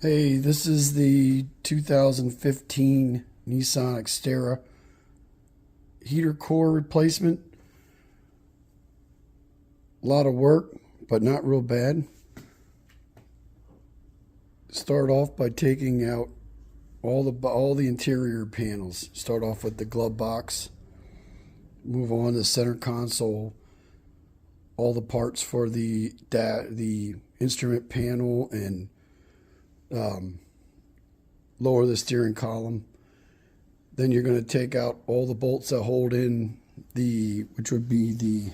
Hey, this is the 2015 Nissan Xterra heater core replacement. A lot of work, but not real bad. Start off by taking out all the interior panels. Start off with the glove box. Move on to the center console. All the parts for the instrument panel and lower the steering column. Then you're going to take out all the bolts that hold in which would be the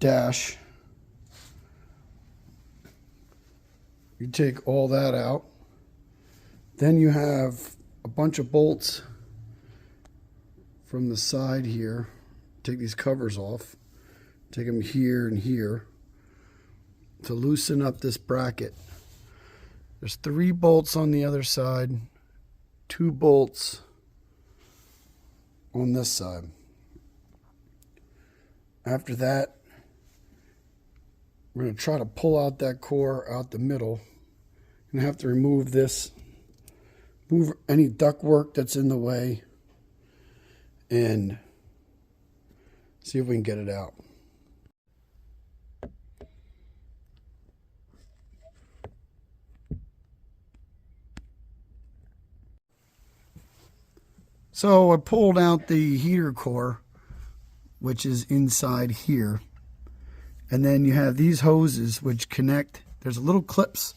dash. You take all that out. Then you have a bunch of bolts from the side here. Take these covers off. Take them here and here to loosen up this bracket. There's 3 bolts on the other side, 2 bolts on this side. After that, we're going to try to pull out that core out the middle. You're going to have to remove this, move any ductwork that's in the way, and see if we can get it out. So I pulled out the heater core, which is inside here. And then you have these hoses which connect. There's little clips.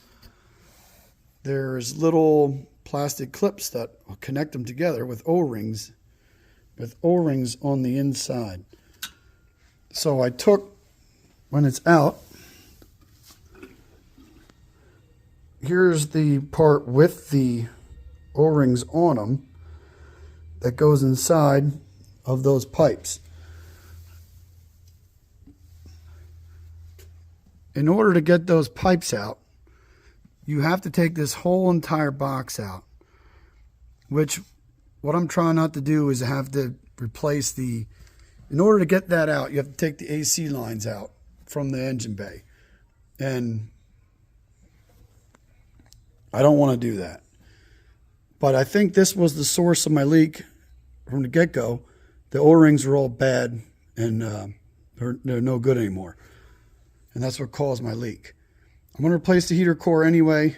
There's little plastic clips that will connect them together with O-rings. With O-rings on the inside. So I took, when it's out, here's the part with the O-rings on them that goes inside of those pipes. In order to get those pipes out, you have to take this whole entire box out, which what I'm trying not to do is have to replace in order to get that out, you have to take the AC lines out from the engine bay. And I don't want to do that. But I think this was the source of my leak from the get-go. The O-rings were all bad and they're no good anymore. And that's what caused my leak. I'm going to replace the heater core anyway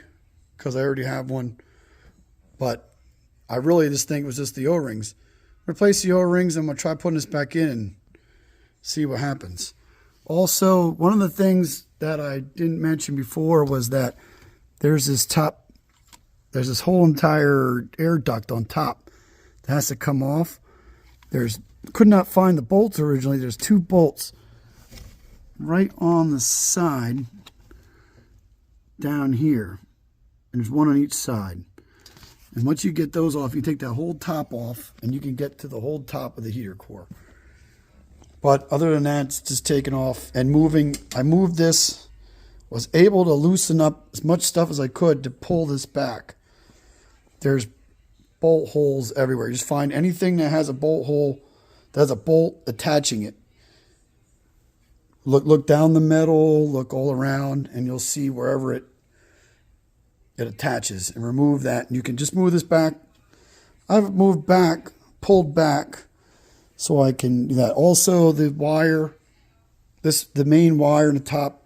because I already have one. But I really just think it was just the O-rings. Replace the O-rings. I'm going to try putting this back in and see what happens. Also, one of the things that I didn't mention before was that there's this whole entire air duct on top that has to come off. Could not find the bolts originally. There's 2 bolts right on the side down here, and there's 1 on each side. And once you get those off, you take that whole top off and you can get to the whole top of the heater core. But other than that, it's just taken off and moving. I moved this, was able to loosen up as much stuff as I could to pull this back. There's bolt holes everywhere. Just find anything that has a bolt hole, that has a bolt attaching it. Look down the metal, look all around, and you'll see wherever it attaches, and remove that. And you can just move this back. I've moved back, pulled back, so I can do that. Also, the wire, the main wire in the top,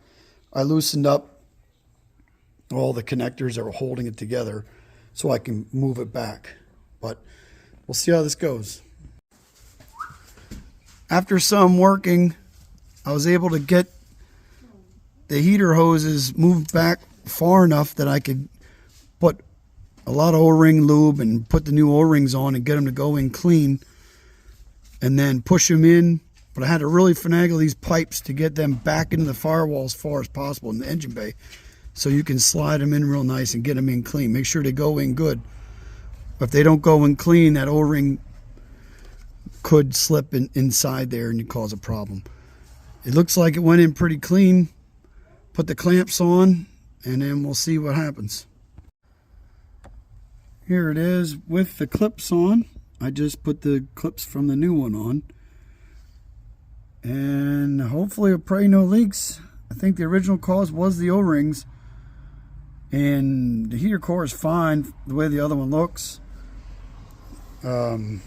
I loosened up all the connectors that were holding it together so I can move it back. But we'll see how this goes. After some working, I was able to get the heater hoses moved back far enough that I could put a lot of O-ring lube and put the new O-rings on and get them to go in clean and then push them in. But I had to really finagle these pipes to get them back into the firewall as far as possible in the engine bay, so you can slide them in real nice and get them in clean. Make sure they go in good. But if they don't go in clean, that O-ring could slip inside there and you cause a problem. It looks like it went in pretty clean. Put the clamps on and then we'll see what happens. Here it is with the clips on. I just put the clips from the new one on. And hopefully, pray no leaks. I think the original cause was the O-rings. And the heater core is fine the way the other one looks. The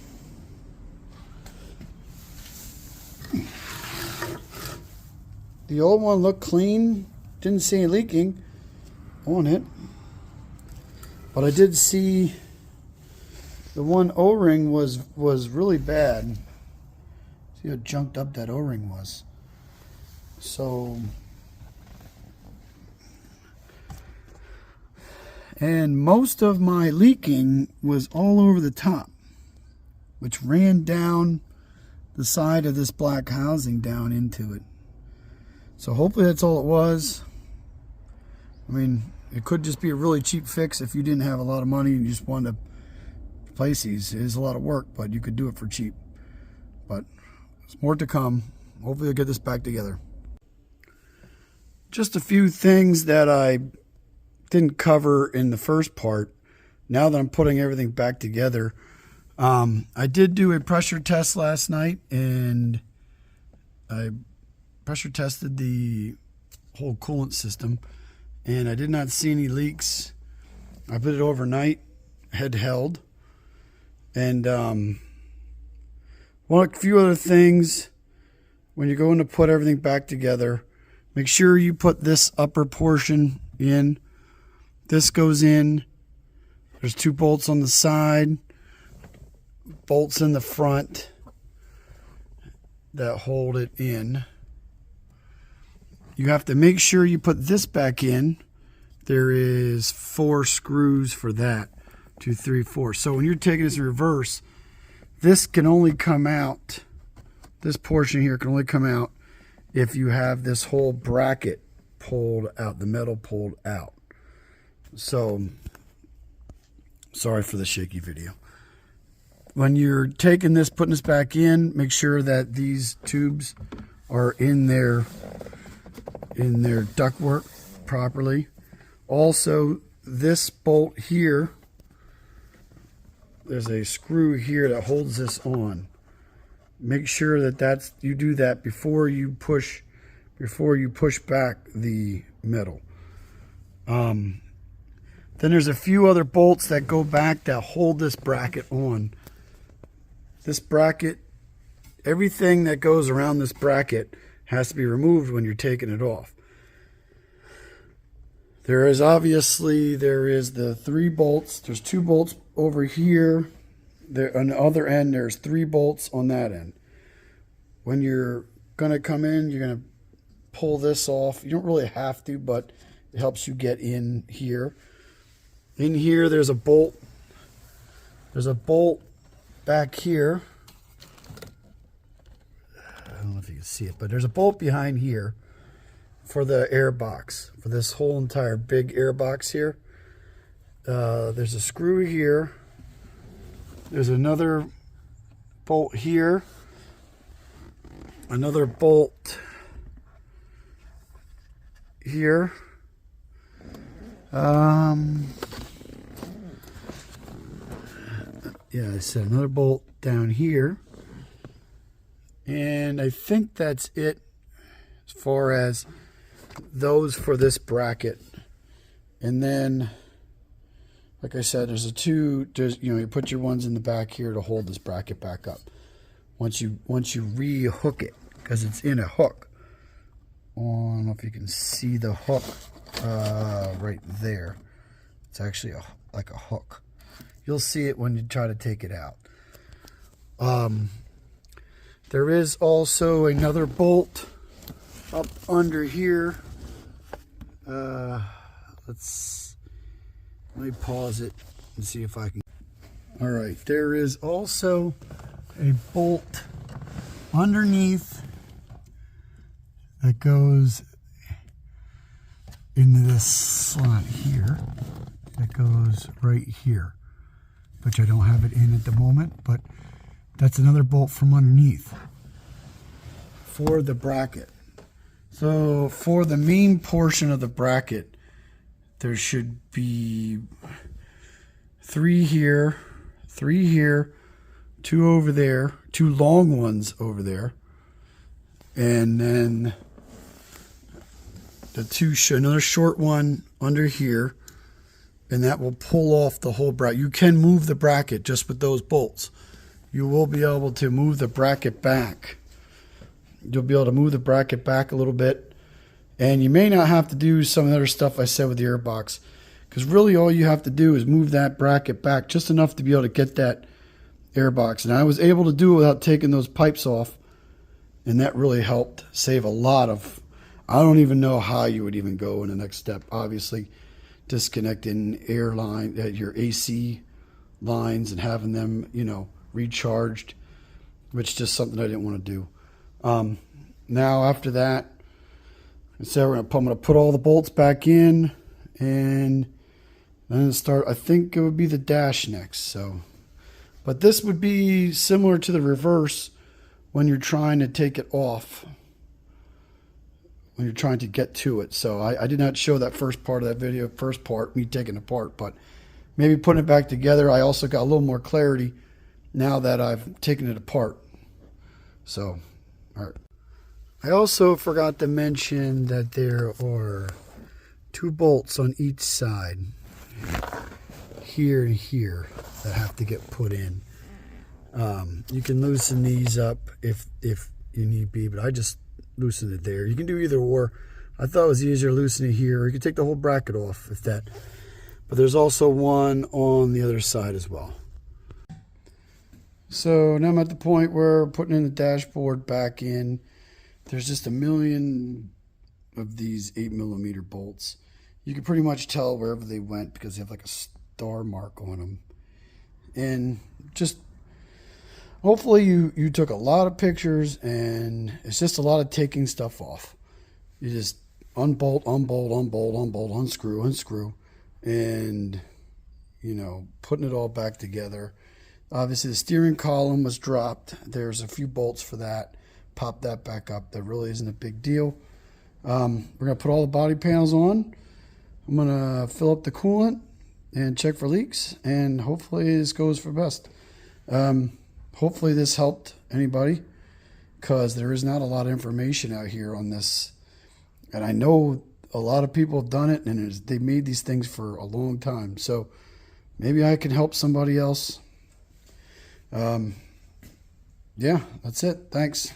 old one looked clean. Didn't see any leaking on it. But I did see the one O-ring was really bad. See how junked up that O-ring was. So, and most of my leaking was all over the top, which ran down the side of this black housing down into it. So hopefully that's all it was. I mean, it could just be a really cheap fix if you didn't have a lot of money and you just wanted to replace these. It is a lot of work, but you could do it for cheap. But there's more to come. Hopefully I'll get this back together. Just a few things that I didn't cover in the first part. Now that I'm putting everything back together, I did do a pressure test last night, and I pressure tested the whole coolant system, and I did not see any leaks. I put it overnight, had held, and a few other things. When you're going to put everything back together, make sure you put this upper portion in. This goes in. There's 2 bolts on the side, bolts in the front that hold it in. You have to make sure you put this back in. There is 4 screws for that. 2, 3, 4. So when you're taking this in reverse, this can only come out. This portion here can only come out if you have this whole bracket pulled out, the metal pulled out. So, sorry for the shaky video. When you're taking this, putting this back in, make sure that these tubes are in their ductwork properly. Also, this bolt here, there's a screw here that holds this on. Make sure that you do that before you push back the metal. Then there's a few other bolts that go back that hold this bracket on. This bracket, everything that goes around this bracket has to be removed when you're taking it off. There is the 3 bolts. There's 2 bolts over here. There, on the other end, there's 3 bolts on that end. When you're going to come in, you're going to pull this off. You don't really have to, but it helps you get in here. In here, there's a bolt. There's a bolt back here. I don't know if you can see it, but there's a bolt behind here for the air box, for this whole entire big air box here. There's a screw here. There's another bolt here. Another bolt here. Yeah, I said another bolt down here. And I think that's it as far as those for this bracket. And then, like I said, you put your ones in the back here to hold this bracket back up. Once you re-hook it, because it's in a hook. I don't know if you can see the hook right there. It's actually like a hook. You'll see it when you try to take it out. There is also another bolt up under here. Let me pause it and see if I can. All right, there is also a bolt underneath that goes into this slot here. That goes right here, which I don't have it in at the moment, but that's another bolt from underneath for the bracket. So for the main portion of the bracket, there should be 3 here, 3 here, 2 over there, 2 long ones over there, and then another short one under here, and that will pull off the whole bracket. You can move the bracket just with those bolts. You will be able to move the bracket back. You'll be able to move the bracket back a little bit. And you may not have to do some of the other stuff I said with the airbox, because really all you have to do is move that bracket back just enough to be able to get that airbox. And I was able to do it without taking those pipes off, and that really helped save a lot of, I don't even know how you would even go in the next step. Obviously, disconnecting your AC lines and having them, you know, recharged, which is just something I didn't want to do. Now after that, so I'm going to put all the bolts back in, and then start. I think it would be the dash next. So, but this would be similar to the reverse when you're trying to take it off, when you're trying to get to it. So I did not show that first part of that video, first part, me taking it apart, but maybe putting it back together. I also got a little more clarity now that I've taken it apart. So, all right. I also forgot to mention that there are 2 bolts on each side, here and here, that have to get put in. You can loosen these up if you need be, but I just loosened it there. You can do either or. I thought it was easier to loosen it here, or you can take the whole bracket off if that. But there's also one on the other side as well. So now I'm at the point where putting in the dashboard back in. There's just a million of these 8mm bolts. You can pretty much tell wherever they went because they have like a star mark on them. And just hopefully you took a lot of pictures, and it's just a lot of taking stuff off. You just unbolt, unbolt, unbolt, unbolt, unscrew, unscrew, and, you know, putting it all back together. Obviously the steering column was dropped. There's a few bolts for that. Pop that back up. That really isn't a big deal. We're going to put all the body panels on. I'm going to fill up the coolant and check for leaks, and hopefully this goes for best. Hopefully this helped anybody, because there is not a lot of information out here on this. And I know a lot of people have done it, and they've made these things for a long time. So maybe I can help somebody else. Yeah, that's it. Thanks.